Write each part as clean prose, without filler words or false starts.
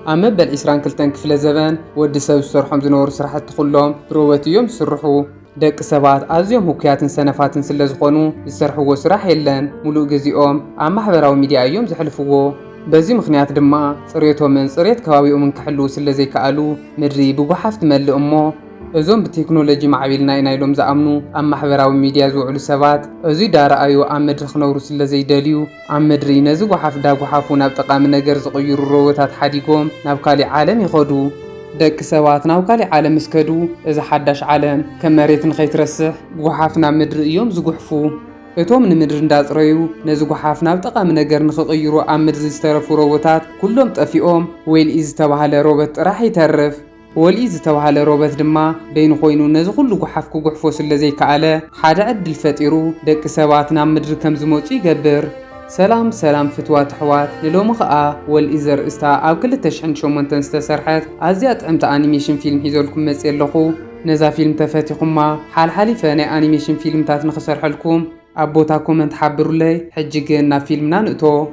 أمبل إسران كلتن كفل زبان ودي سو سرحهم زنور سرحت كلهم روبوت يوم سرحوا دق سبات أزيوم هكيات سنفات سلزقونو يسرحوا سرح يلن ملوك جزيهم عم حبراو ميديا يوم زحلفوا بزي مخنيات دما صريتهم من صريت كواوي من كحلو سلزي كالو مدري بوحفت مل أمه أزوم بالتكنولوجيا معبيلنا ينايلهم زأمنو أما حبراو ميديا زوعلو سبات أزي دار أيو أم مدري خنورو سلزي داليو أم مدري نزو وحف دا وحفو نابتقا من نجر زغيرو الروتات حديقوم نابكالي عالم يخدو دك سوات نابكالي عالم اسكدو إذا حداش عالم كم مريت نخيترسح وحفنا مدري يوم زغحفو እቶም ንምድር እንዳጽረዩ ነዚ ጉሓፍ ናብ ጠቃሚ ነገር ንኽቕይሩ ኣብ ምድሪ ዝተረፉ ሮቦታት ኩሎም ጠፊኦም ዌልኢ ዝተባሃለ ሮቦት ጥራሕ ይተርፍ ወልኢ ዝተባሃለ ሮቦት ድማ በይኑ ኮይኑ ነዚ ኩሉ ጉሓፍ ክጉሕፎ ስለ ዘይከኣለ ሓደ ዕድል ፈጢሩ ደቂ ሰባት ናብ ምድሪ ከም ዝመፁ ይገብር ሰላም ፍትዋት ኣሕዋት ንሎሚ ኸኣ ወልኢ ዘርእስታ ኣብ 2008 ዝተሰርሐት ኣዝያ ጥዕምቲ ኣኒሜሽን ፊልም ሒዘልኩም መፅእ ኣለኹ ነዛ ፊልም ተፈቲኹማ ሓልሓሊፈ ናይ ኣኒሜሽን ፊልምታት ንኽሰርሐልኩም أبوتا كومنت حبرولي حجيجين نا فيلمنا نقطو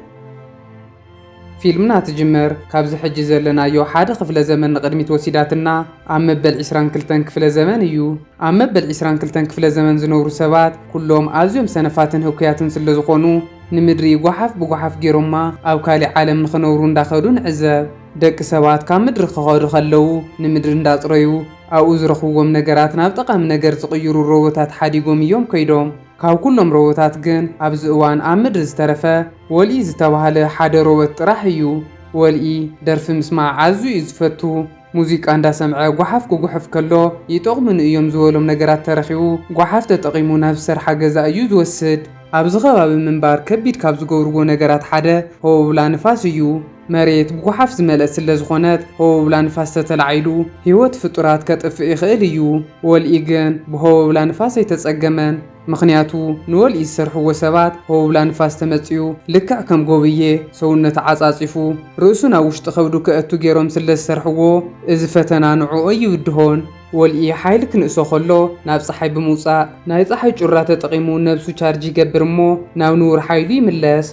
فيلمنا تجمر كابز حجي زلنا يو حاد خفل زمن قدمي توسيداتنا عم مبل 20 كلتن كفل زمن يو عم مبل 20 كلتن كفل زمن زنورو سبات كلهم أزيوم سنفاتن هكياتن سلزقونو نمدري وحف بوحف جيروما أو كالي عالم نخنورون داخلون عزاب دك سبات كام مدر خخادو خلو نمدر نداطريو أو أزرخوهم نجاراتنا بطقم نجار تغيروا الروبوتات حديقوم يوم كيدوم كاو كلهم روبوتات جن عبز اوان عمد زترفه ولي زتوهاله حدا روبوت راحيو ولي درف مسمع عزو يزفتو موزيكا اندا سمعه غحف كله يطقمن ايوم زولم نغرات ترخيو غحف تطقيمو نفس سرحه غزا ايو زوسد عبز غباب منبار كبيد كاب زغورغو نغرات حدا هو بلا نفاس يو مريت بغحف زملأ سلزخونت هو بلا نفاس تتلعيلو هيوت فطرات كطف يخيل يو وليغن بهو بلا نفاس يتصقمن مخنياتو نول يسرحو سبات هو بلا نفاس تمصيو لكع كم غوبيه سونت عصاصيفو رؤسنا وشط خودو كاتو غيروم سلز سرحو از فتنا نعو يودهون ولي حيل كنسو خلو ناب صحي بموصا ناي صحي ጭራ ተጠቂሙ ነብሱ ቻርጅ ይገብርሞ ናብ ኑር ሓይሉ ይምለስ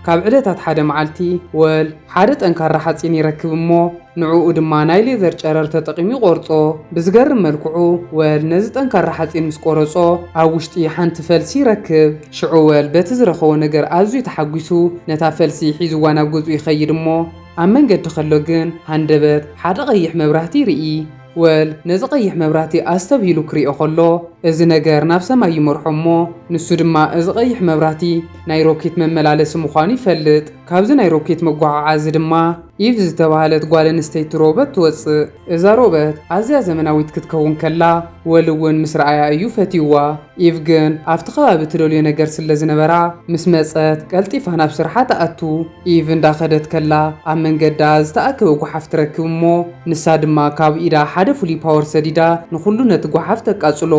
ካብ ዕለታት ሓደ መዓልቲ ወል ሓደ ጠንካራ ሓፂን ይረክብ እሞ ንዕኡ ድማ ናይ ሌዘር ጨረር ተጠቂሙ ይቆርጾ ብዝገርም መልክዑ ወል ነዚ ጠንካራ ሓፂን ምስ ቆረጾ ኣብ ውሽጢ ሓንቲ ፈልሲ ይረክብ ሽዑ ወል በቲ ዝረኸቦ ነገር ኣዝዩ ተሓጒሱ ነታ ፈልሲ ሒዝዋ ናብ ገጹ ይኸይድ እሞ ኣብ መንገዲ ከሎ ግን ሃንደበት ሓደ ቀይሕ መብራህቲ ይርኢ ወል ነዚ ቀይሕ መብራህቲ ኣስተብሂሉ ክሪኦ ከሎ እዚ ነገር ናብ ሰማይ ይመርሖ እሞ ንሱ ድማ እዚ ቀይሕ መብራህቲ ናይ ሮኬት መመላለሲ ምዃኑ ይፈልጥ ካብዚ ናይ ሮኬት መጓዓዓዚ ድማ ኢቭ ዝተባሃለት ጓል ኣንስተይቲ ሮቦት ትወፅእ እዛ ሮቦት ኣዝያ ዘመናዊት ክትከውን ከላ ወልውን ምስ ረኣያ እዩ ፈቲዋ ኢቭ ግን ኣብቲ ከባቢ ትደልዮ ነገር ስለ ዝነበራ ምስ መፀት ቀልጢፋ ናብ ስርሓ ተኣቱ ኢቭ እንዳኸደት ከላ ኣብ መንገዳ ዝተኣከበ ጓሓፍ ትረክብ እሞ ንሳ ድማ ካብ ኢዳ ሓደ ፍሉይ ፓወር ሰዲዳ ንኩሉ ነቲ ጓሓፍ ተቃፅሎ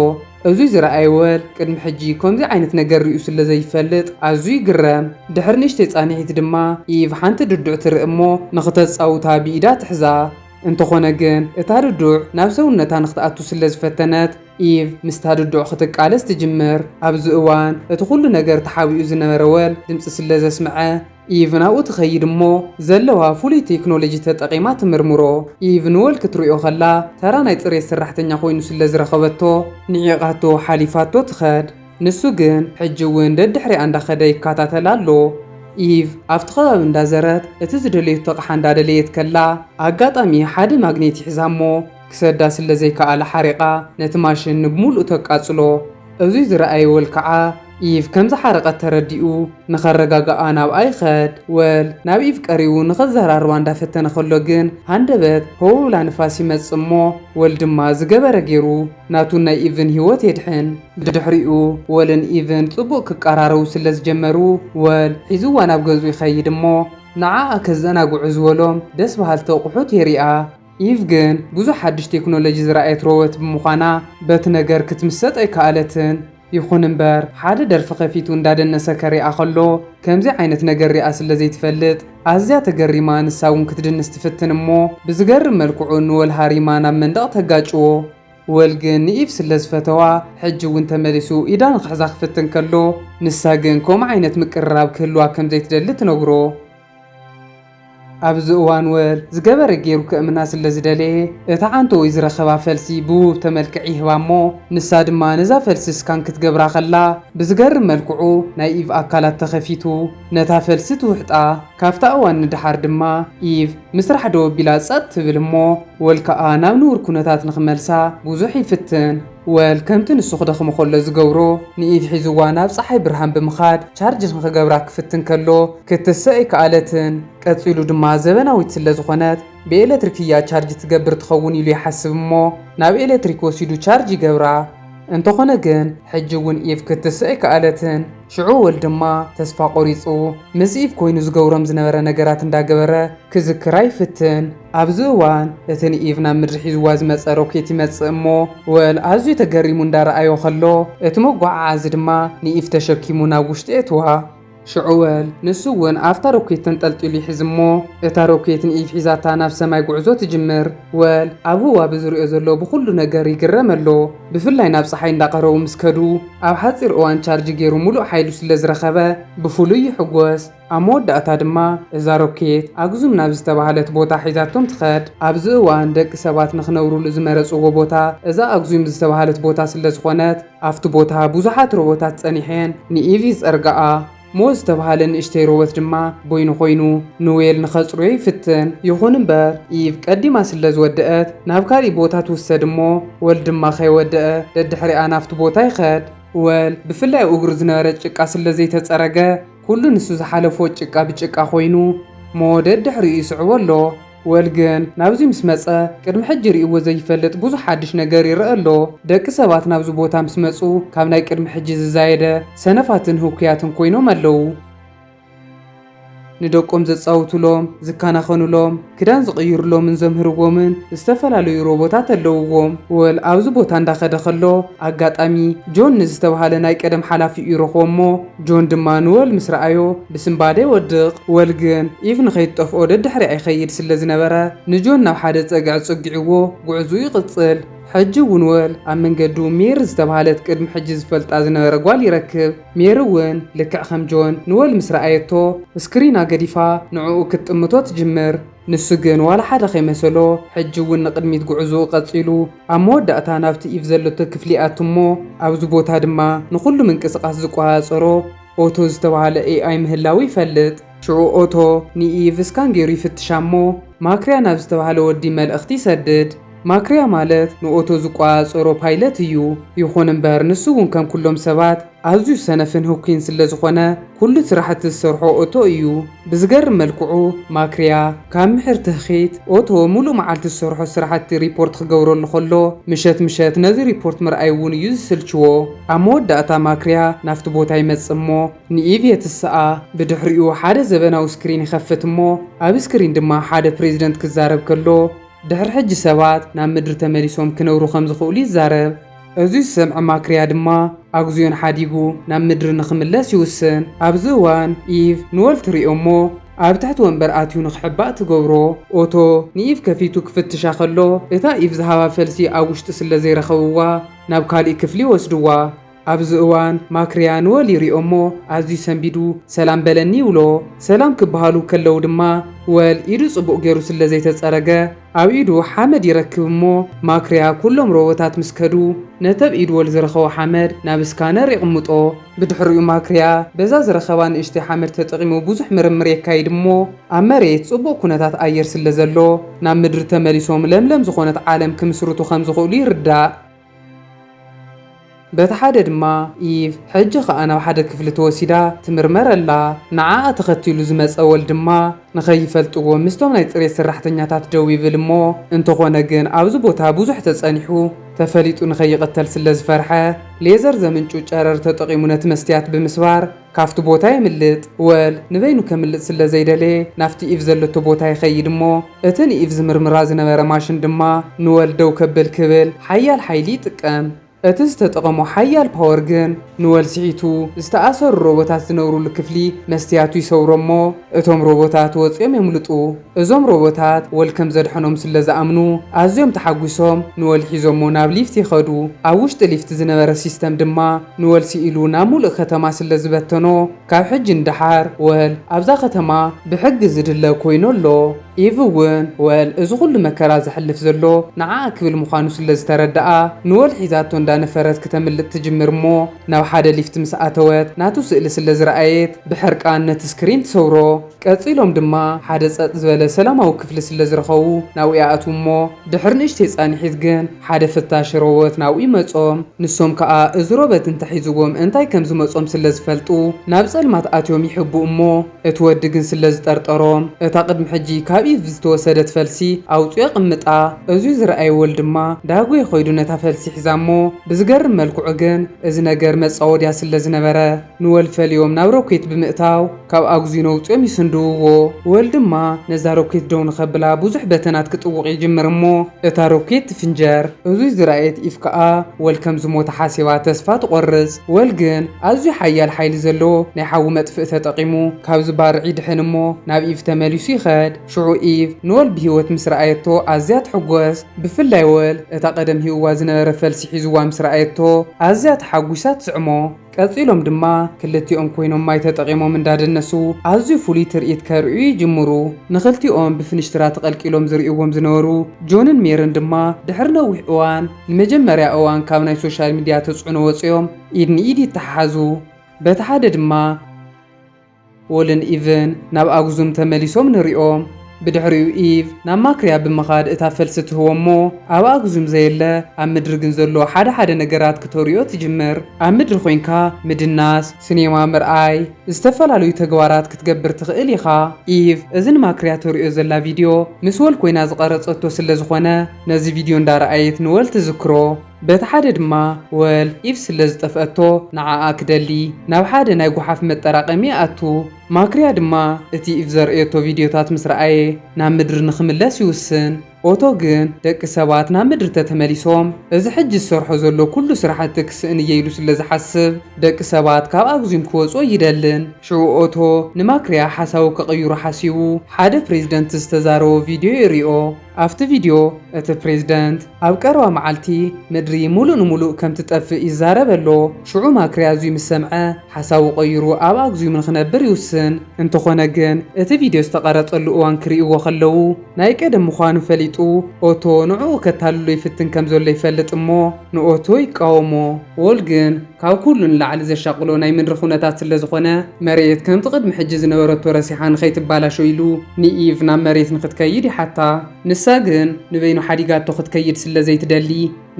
أزوي زرعي ول قدم حجي كمزي عينت نجر رئيس اللي زي فلت أزوي جرام دحرنيش تتصاني دما يف حنت دردع ترقمو نختص أو تابي إذا تحزا انتو خونجن اتاردع نفسه ونتان خطأتو سلز فتنات إيف مستهددع خطك على استجمر أبز أوان اتخلو نجر تحاوي أزنا مروال دمس سلز اسمعه إيفن أو تخيل مو زلوا فولي تكنولوجي تقييمات مرمرو إيفن ول كتريو خلا ترى نيتري سرحتنيا خوينو سلز رخبتو نيقاتو حليفاتو تخد نسوجن حجوين ددحري عند خدي كاتاتلالو إيف أفتخذ من دازرت اتزدلي تقحان دادليت كلا أقاطامي حد ماغنيتي حزامو كسدا سلزي كالا حريقة نتماشن بمولو تقاصلو أزوي زرأي والكعا إيف كمز حرقة ترديو نخرجا أنا وأيخد ول نبيف كريو نخزر أروان دفتنا خلوجن هندبت هو لنفاسي مزمو ولدما زجبر جيرو ناتونا إيفن هوت يدحن بدحريو ولن إيفن صبوك كقرارو سلز جمرو ول حزو أنا بجزوي خيد مو نعا كزنا جعزولهم دس بهالتوقحوت يريئة إيفجن بزو حدش تكنولوجي زرعت روت بمخانا بتنجر كتمسات أي كالتن يخون امبار حدا درف خفيتو እንዳደነሰ ከሪኣ ከሎ ከምዚ ዓይነት ነገር ሪኣ ስለ ዘይትፈልጥ ኣዝያ ተገሪማ ንሳውን ክትድንስ ትፍትን እሞ ብዝገርም መልክዑ ንወል ሃሪማ ናብ መንደቕ ተጋጭዎ ወልግን ንኢፍ ስለ ዝፈተዋ ሕጂ እውን ተመሊሱ ኢዳ ንኽሕዛ ክፍትን ከሎ ንሳ ግን ከምኡ ዓይነት ምቅርራብ ክህልዋ ከም ዘይትደሊ ትነግሮ ኣብዚ እዋን ወል ዝገበረ ገይሩ ከእምና ስለ ዝደለየ እታ ዓንቶ ወይ ዝረኸባ ፈልሲ ብውብ ተመልክዕ ይህባ እሞ ንሳ ድማ ነዛ ፈልሲ ስካን ክትገብራ ከላ ብዝገርም መልክዑ ናይ ኢቭ ኣካላት ተኸፊቱ ነታ ፈልሲ ትውሕጣ። ካብታ እዋን ንድሓር ድማ ኢቭ ምስራሕ ዶ ኣቢላ ጸጥ ትብል እሞ ወል ከዓ ናብ ንቡር ኩነታት ንኽመልሳ ብዙሕ ይፍትን። ወል ከምቲ ንሱ ክደኽሞ ከሎ ዝገብሮ ንኢቭ ሒዝዋ ናብ ፀሓይ ብርሃን ብምኻድ ቻርጅ ንክገብራ ክፍትን ከሎ ክትስእ ኣይከኣለትን። ቀፂሉ ድማ ዘበናዊት ስለ ዝኾነት ብኤሌክትሪክ እያ ቻርጅ ትገብር ትኸውን ኢሉ ይሓስብ እሞ ናብ ኤሌክትሪክ ወሲዱ ቻርጅ ይገብራ። እንተኾነ ግን ሕጂ እውን ኢቭ ክትስእ ኣይከኣለትን። ሽዑ ወል ድማ ተስፋ ቆሪፁ ምስ ኢቭ ኮይኑ ዝገብሮም ዝነበረ ነገራት እንዳገበረ ክዝክራ ይፍትን። ኣብዚ እዋን እቲ ንኢቭ ናብ ምድሪ ሒዝዋ ዝመፀ ሮኬት ይመፅእ እሞ ወል ኣዝዩ ተገሪሙ እንዳረኣዮ ከሎ እቲ መጓዓዓዚ ድማ ንኢቭ ተሸኪሙ ናብ ውሽጢ እትዋ። ሽዑ ወል ንሱ እውን ኣብታ ሮኬት ተንጠልጢሉ ይሕዝ እሞ እታ ሮኬት ንኢቭ ሒዛታ ናብ ሰማይ ጉዕዞ ትጅምር። ወል ኣብ ህዋ ብዝሪኦ ዘሎ ብኩሉ ነገር ይግረም ኣሎ። ብፍላይ ናብ ፀሓይ እንዳቀረቡ ምስ ከዱ ኣብ ሓፂር እዋን ቻርጅ ገይሩ ሙሉእ ሓይሉ ስለ ዝረኸበ ብፍሉይ ይሕጎስ። ኣብ መወዳእታ ድማ እዛ ሮኬት ኣግዙም ናብ ዝተባሃለት ቦታ ሒዛቶም ትኸድ። ኣብዚ እዋን ደቂ ሰባት ንኽነብሩሉ ዝመረፅዎ ቦታ እዛ ኣግዙም ዝተባሃለት ቦታ ስለ ዝኾነት ኣብቲ ቦታ ብዙሓት ሮቦታት ፀኒሐን ንኢቭ ይፀርግኣ። ሞ ዝተባሃለ ንእሽተይ ሮቦት ድማ ቦይኑ ኮይኑ ንዌል ንኸፅርዮ ይፍትን። ይኹን እምበር ኢቭ ቀዲማ ስለ ዝወድአት ናብ ካሊእ ቦታ ትውሰድ እሞ ወል ድማ ከይወድአ ደድሕሪኣ ናብቲ ቦታ ይኸድ። ወል ብፍላይ እግሩ ዝነበረ ጭቃ ስለ ዘይተፀረገ ኩሉ ንሱ ዝሓለፎ ጭቃ ብጭቃ ኮይኑ ሞ ደድሕሪኡ ይስዕቦ ኣሎ። ወል ግን ናብዚ ምስ መፀ ቅድሚ ሕጂ ርእይዎ ዘይፈልጥ ብዙሕ ሓድሽ ነገር ይረአ ኣሎ። ደቂ ሰባት ናብዚ ቦታ ምስ መፁ ካብ ናይ ቅድሚ ሕጂ ዝዛየደ ሰነፋትን ህውክያትን ኮይኖም ኣለው። ንደቆም ዘፃውቱሎም ዝከናኸኑሎም ክዳን ዝቕይሩሎምን ዘምህርዎምን ዝተፈላለዩ ሮቦታት ኣለውዎም። ወል ኣብዚ ቦታ እንዳኸደ ከሎ ኣጋጣሚ ጆን ንዝተባሃለ ናይ ቀደም ሓላፊ ይረኽቦ እሞ ጆን ድማ ንወል ምስ ረኣዮ ብስምባደ ይወድቕ። ወል ግን ኢቭ ንኸይትጠፍኦ ደድሕሪኣ ይኸይድ ስለ ዝነበረ ንጆን ናብ ሓደ ፀግዒ ፀጊዕዎ ጉዕዙ ይቕፅል። ሕጂ እውን ወል ኣብ መንገዱ ሜር ዝተባሃለት ቅድሚ ሕጂ ዝፈልጣ ዝነበረ ጓል ይረክብ። ሜር እውን ልክዕ ከም ጆን ንወል ምስ ረኣየቶ ስክሪና ገዲፋ ንዕኡ ክትጥምቶ ትጅምር። ንሱ ግን ዋላ ሓደ ከይመሰሎ ሕጂ እውን ንቅድሚት ጉዕዙ ቀፂሉ ኣብ መወዳእታ ናብቲ ኢቭ ዘለቶ ክፍሊ ኣቱ እሞ ኣብዚ ቦታ ድማ ንኩሉ ምንቅስቃስ ዝቆፃፀሮ ኦቶ ዝተባሃለ ኤኣይ ምህላዊ ይፈልጥ። ሽዑ ኦቶ ንኢቭ ስካን ገይሩ ይፍትሻ እሞ ማክርያ ናብ ዝተባሃለ ወዲ መልእኽቲ ይሰድድ። ማክርያ ማለት ንኦቶ ዝቆፃፀሮ ፓይለት እዩ። ይኹን እምበር ንሱ እውን ከም ኩሎም ሰባት ኣዝዩ ሰነፍን ህኩይን ስለ ዝኾነ ኩሉ ስራሕቲ ዝሰርሖ ኦቶ እዩ። ብዝገርም መልክዑ ማክርያ ካብ ምሕር ትኽኺት ኦቶ ሙሉእ መዓልቲ ዝሰርሖ ስራሕቲ ሪፖርት ክገብረሉ ከሎ ምሸት ምሸት ነዚ ሪፖርት ምርኣይ እውን እዩ ዝስልችዎ። ኣብ መወዳእታ ማክርያ ናፍቲ ቦታ ይመፅእ እሞ ንኢቭ የትስኣ። ብድሕሪኡ ሓደ ዘበናዊ ስክሪን ይኸፍት እሞ ኣብ ስክሪን ድማ ሓደ ፕሬዚደንት ክዛረብ ከሎ ድሕሪ ሕጂ ሰባት ናብ ምድሪ ተመሊሶም ክነብሩ ከም ዝኽእሉ ይዛረብ። እዚ ዝሰምዐ ማክርያ ድማ ኣግዝዮን ሓዲጉ ናብ ምድሪ ንኽምለስ ይውስን። ኣብዚ እዋን ኢቭ ንወል ትሪኦ እሞ ኣብ ትሕቲ ወንበር ኣትዩ ንኽሕባእ ትገብሮ። ኦቶ ንኢቭ ከፊቱ ክፍትሻ ከሎ እታ ኢቭ ዝሃባ ፈልሲ ኣብ ውሽጢ ስለ ዘይረኸብዋ ናብ ካሊእ ክፍሊ ወስድዋ። ኣብዚ እዋን ማክርያ ንወል ይሪኦ እሞ ኣዝዩ ሰንቢዱ ሰላም በለኒ ይብሎ። ሰላም ክበሃሉ ከለው ድማ ወል ኢዱ ጽቡቕ ገይሩ ስለ ዘይተፀረገ ኣብ ኢዱ ሓመድ ይረክብ እሞ ማክርያ ኩሎም ሮቦታት ምስ ከዱ ነተብ ኢዱ ወል ዝረኸቦ ሓመድ ናብ ስካነር ይቕምጦ። ብድሕሪኡ ማክርያ በዛ ዝረኸባ ንእሽተይ ሓመድ ተጠቒሙ ብዙሕ ምርምር የካይድ እሞ ኣብ መሬት ጽቡቕ ኩነታት ኣየር ስለ ዘሎ ናብ ምድሪ ተመሊሶም ለምለም ዝኾነት ዓለም ክምስርቱ ከም ዝኽእሉ ይርዳእ። በቲ ሓደ ድማ ኢቭ ሕጂ ከዓ ናብ ሓደ ክፍሊ ተወሲዳ ትምርመረላ። ንዓኣ ተኸቲሉ ዝመፀ ወል ድማ ንኸይፈልጥዎ ምስቶም ናይ ፅሬት ሰራሕተኛታት ደው ይብል እሞ እንተኾነ ግን ኣብዚ ቦታ ብዙሕ ተፀኒሑ ተፈሊጡ ንኸይቐተል ስለ ዝፈርሐ ሌዘር ዘምንጩ ጨረር ተጠቒሙ ነቲ መስትያት ብምስባር ካብቲ ቦታ ይምልጥ። ወል ንበይኑ ከምልጥ ስለ ዘይደለየ ናፍቲ ኢቭ ዘለቶ ቦታ ይኸይድ እሞ እቲ ንኢቭ ዝምርምራ ዝነበረ ማሽን ድማ ንወል ደው ከብል ክብል ሓያል ሓይሊ ይጥቀም። እቲ ዝተጠቐሞ ሓያል ፓወር ግን ንወልሲዒቱ ዝተኣሰሩ ሮቦታት ዝነብሩሉ ክፍሊ መስትያቱ ይሰውሮሞ እቶም ሮቦታት ወፂኦም የምልጡ እዞም ሮቦታት ወል ከም ዘድሐኖም ስለ ዝኣምኑ ኣዝዮም ተሓጒሶም ንወል ሒዞሞ ናብ ሊፍት ይኸዱ ኣብ ውሽጢ ሊፍት ዝነበረ ሲስተም ድማ ንወልሲኢሉ ናብ ሙሉእ ከተማ ስለ ዝበተኖ ካብ ሕጂ እንዳሓር ወል ኣብዛ ከተማ ብሕጊ ዝድለ ኮይኑ ኣሎ ኢቭ እውን ወል እዚ ኩሉ መከራ ዝሕልፍ ዘሎ ንዓኣ ክብል ምዃኑ ስለ ዝተረድኣ ንወል ሒዛቶ እንዳነፈረት ከተምልጥ ትጅምር እሞ ናብ ሓደ ሊፍት ምስ ኣተወት ናቱ ስእሊ ስለ ዝረኣየት ብሕርቃን ነቲ ስክሪን ትሰውሮ ቀፂሎም ድማ ሓደ ጸጥ ዝበለ ሰላማዊ ክፍሊ ስለ ዝረኸቡ ናብኡ ይኣትዉ እሞ ድሕሪ ንእሽተይ ጻኒሒት ግን ሓደ ፍታሽ ሮቦት ናብኡ ይመጾም ንሶም ከዓ እዚ ሮቦት እንተሒዝዎም እንታይ ከም ዝመጾም ስለ ዝፈልጡ ናብ ጸልማት ኣትዮም ይሕቡእ እሞ እቲ ወዲ ግን ስለ ዝጠርጠሮም እታ ቅድሚ ሕጂ ካብ ኢቭ ዝተወሰደት ፈልሲ ኣውፅዮ ቅምጣ እዙይ ዝረኣይ ወል ድማ ዳጉ የኸይዱ ነታ ፈልሲ ሒዛሞ ብዝገርም መልክዑ ግን እዚ ነገር መጻወድያ ስለ ዝነበረ ንወል ፈልዮም ናብ ሮኬት ብምእታው ካብ ኣግዙይ ነውፅዮም ይስንድውዎ ወል ድማ ነዛ ሮኬት ደው ንኸብላ ብዙሕ በተናት ክጥውቕ ይጅምር እሞ እታ ሮኬት ትፍንጀር እዙይ ዝረኣየት ኢቭ ከዓ ወል ከም ዝሞተ ሓሲባ ተስፋ ትቆርጽ ወል ግን ኣዝዩ ሓያል ሓይሊ ዘለዎ ናይ ሓዊ መጥፍእ ተጠቂሙ ካብ ዝባርዕ ይድሕን እሞ ናብ ኢቭ ተመሊሱ ይኸድ ሽዑ ኢቭ ንወል ብሂወት ምስ ረኣየቶ ኣዝያ ትሕጎስ ብፍላይ ወል እታ ቀደም ሂውዋ ዝነበረ ፈልሲ ሒዝዋ ምስ ረኣየቶ ኣዝያ ተሓጒሳ ትስዕሞ ቀፂሎም ድማ ክልቲኦም ኮይኖም ማይ ተጠቂሞም እንዳደነሱ ኣዝዩ ፍሉይ ትርኢት ከርእዩ ይጅምሩ ንኽልቲኦም ብፍንሽትራ ተቐልቂሎም ዝርእይዎም ዝነበሩ ጆንን ሜርን ድማ ድሕሪ ነዊሕ እዋን ንመጀመርያ እዋን ካብ ናይ ሶሻል ሚድያ ተፅዕኖ ወፂኦም ኢድ ንኢድ ይተሓሓዙ በቲ ሓደ ድማ ወልን ኢቭን ናብ ኣግዙም ተመሊሶም ንሪኦም ብድሕሪኡ ኢቭ ናብ ማክርያ ብምኻድ እታ ፈልሲ ትህቦሞ ኣብ ኣግዙም ዘየለ ኣብ ምድሪ ግን ዘሎ ሓደ ነገራት ክተሪኦ ትጅምር ኣብ ምድሪ ኮይንካ ምድናስ ሲኔማ ምርኣይ ዝተፈላለዩ ተግባራት ክትገብር ትኽእል ኢኻ ኢቭ እዚ ንማክርያ ተሪኦ ዘላ ቪድዮ ምስ ወል ኮይና ዝቐረፀቶ ስለ ዝኾነ ነዚ ቪድዮ እንዳረኣየት ንወል ትዝክሮ በቲ ሓደ ድማ ወል ኢቭ ስለ ዝጠፍአቶ ንዓኣ ክደሊ ናብ ሓደ ናይ ጎሓፍ መጠራቐሚ ኣቱ ማክርያ ድማ እቲ ኢቭ ዘርእየቶ ቪድዮታት ምስ ረኣየ ናብ ምድሪ ንኽምለስ ይውስን ኦቶ ግን ደቂ ሰባት ናብ ምድሪ ተተመሊሶም እዚ ሕጂ ዝሰርሖ ዘሎ ኩሉ ስራሕቲ ክስእን እየኢሉ ስለ ዝሓስብ ደቂ ሰባት ካብ ኣግዙም ክወፅኦ ይደልን ሽዑ ኦቶ ንማክርያ ሓሳቡ ከቐይሩ ሓሲቡ ሓደ ፕሬዝደንት ዝተዛረቦ ቪድዮ ይሪኦ ኣብቲ ቪድዮ እቲ ፕሬዝደንት ኣብ ቀረባ መዓልቲ ምድሪ ሙሉእ ንሙሉእ ከም ትጠፍእ ይዛረብ ኣሎ ሽዑ ማክርያ እዙይ ምስ ሰምዐ ሓሳቡ ቀይሩ ኣብ ኣግዙም ንኽነብር ይውስን እንተኾነ ግን እቲ ቪድዮ ዝተቐረፀሉ እዋን ክርእይዎ ከለዉ ናይ ቀደም ምዃኑ ፈሊጡ ኦቶ ንዕኡ ከታልሎ ይፍትን ከም ዘሎ ይፈልጥ እሞ ንኦቶ ይቃወሞ ወል ግን ካብ ኩሉ ንላዕሊ ዘሻቅሎ ናይ ምድሪ ኩነታት ስለ ዝኾነ መሬት ከምቲ ቅድሚ ሕጂ ዝነበረቶ ረሲሓ ንኸይትባላሾ ኢሉ ንኢቭ ናብ መሬት ንክትከይድ ይሓታ ንሳ ግን ንበይኑ ሓዲጋቶ ክትከይድ ስለ ዘይትደሊ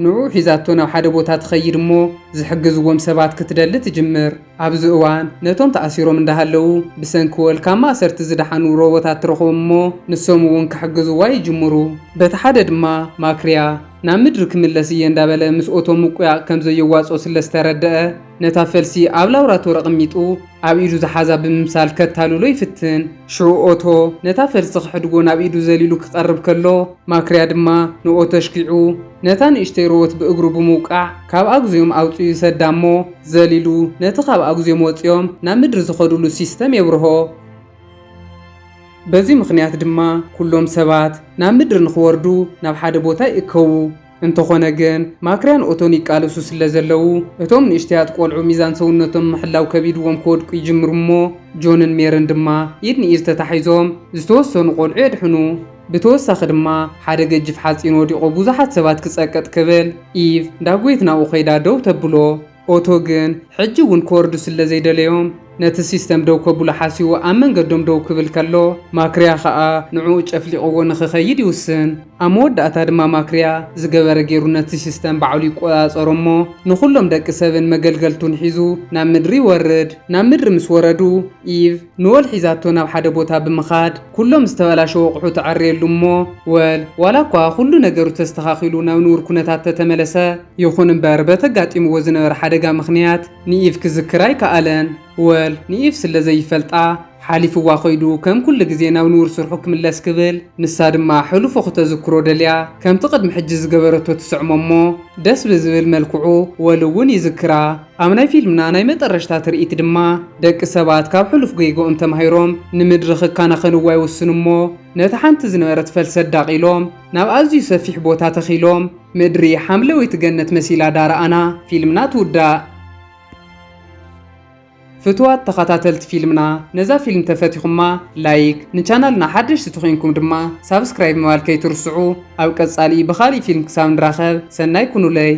ንዑ ሒዛቶ ናብ ሓደ ቦታ ትኸይድ እሞ ዝሕግዝዎም ሰባት ክትደሊ ትጅምር ኣብዚ እዋን ነቶም ተኣሲሮም እንዳሃለዉ ብሰንኪ ወል ካብ ማእሰርቲ ዝደሓኑ ሮቦታት ትረኽቦም እሞ ንሶም እውን ክሕግዝዋ ይጅምሩ በቲ ሓደ ድማ ማክርያ ናብ ምድሪ ክምለስ እየ እንዳበለ ምስ ኦቶ ምቁያቕ ከም ዘየዋፆ ስለ ዝተረድአ ነታ ፈልሲ ኣብ ላብራቶሪ ኣቐሚጡ ኣብ ኢዱ ዝሓዛ ብምምሳል ከታልሎ ይፍትን ሽዑ ኦቶ ነታ ፈልሲ ክሕድጎ ናብ ኢዱ ዘሊሉ ክቐርብ ከሎ ማክርያ ድማ ንኦቶ ሽኪዑ ነታ ንእሽተይ ሮቦት ብእግሩ ብምውቃዕ ካብ ኣግዙዮም ኣውፅኡ ይሰዳ እሞ ዘሊሉ ነቲ ካብ ኣግዙዮም ወፂኦም ናብ ምድሪ ዝኸድሉ ሲስተም የብርሆ በዚ ምኽንያት ድማ ኩሎም ሰባት ናብ ምድሪ ንኽወርዱ ናብ ሓደ ቦታ ይእከቡ እንተኾነ ግን ማክርያን ኦቶን ይቃለሱ ስለ ዘለዉ እቶም ንእሽተያት ቆልዑ ሚዛን ሰውነቶም ምሕላው ከቢድዎም ክወድቁ ይጅምሩ እሞ ጆንን ሜርን ድማ ኢድ ንኢድ ተታሒዞም ዝተወሰኑ ቆልዑ የድሕኑ ብተወሳኺ ድማ ሓደ ገጅፍ ሓፂን ወዲቆ ብዙሓት ሰባት ክጸቀጥ ክብል ኢቭ ዳጎይት ናብኡ ኸይዳ ደው ተብሎ ኦቶ ግን ሕጂ እውን ክወርዱ ስለ ዘይደለዮም ነቲ ሲስተም ደው ከብሎ ሓሲቡ ኣብ መንገዶም ደው ክብል ከሎ ማክርያ ከዓ ንዕኡ ጨፍሊቕዎ ንኽኸይድ ይውስን ኣብ መወዳእታ ድማ ማክርያ ዝገበረ ገይሩ ነቲ ሲስተም ባዕሉ ይቆፃፀሮ እሞ ንኹሎም ደቂ ሰብን መገልገልቱን ሒዙ ናብ ምድሪ ይወርድ ናብ ምድሪ ምስ ወረዱ ኢቭ ንወል ሒዛቶ ናብ ሓደ ቦታ ብምኻድ ኩሎም ዝተበላሸወ ኣቑሑ ተዓርየሉ እሞ ወል ዋላ እኳ ኩሉ ነገሩ ተስተኻኺሉ ናብ ንቡር ኩነታት ተተመለሰ ይኹን እምበር በተጋጢምዎ ዝነበረ ሓደጋ ምኽንያት ንኢቭ ክዝክር ኣይከኣለን ወል ንኢቭ ስለ ዘይፈልጣ ሓሊፍዋ ኸይዱ ከም ኩሉ ግዜ ናብ ንቡር ስርሑ ክምለስ ክብል ንሳ ድማ ሕሉፎ ክተዝክሮ ደልያ ከምቲ ቅድሚ ሕጂ ዝገበረቶ ትስዕሞ እሞ ደስ ብዝብል መልክዑ ወል እውን ይዝክራ። ኣብ ናይ ፊልምና ናይ መጨረሻ ትርኢት ድማ ደቂ ሰባት ካብ ሕሉፍ ገይጎኦም ተማሂሮም ንምድሪ ክከናኸንዋ ይወስኑ እሞ ነቲ ሓንቲ ዝነበረት ፈልሰት ዳቂሎም ናብ ኣዝዩ ሰፊሕ ቦታ ተኺሎም ምድሪ ሓምለወይቲ ገነት መሲላ ዳረኣና ፊልምና ትውዳእ። ፍትዋት ተኸታተልቲ ፊልምና ነዛ ፊልም ተፈቲኹማ ላይክ ንቻናልና ሓደሽቲ ትኾንኩም ድማ ሳብስክራይብ ምባል ከይትርስዑ። ኣብ ቀጻሊ ብኻሊእ ፊልም ክሳብ ንራኸብ ሰናይ ኩኑለይ።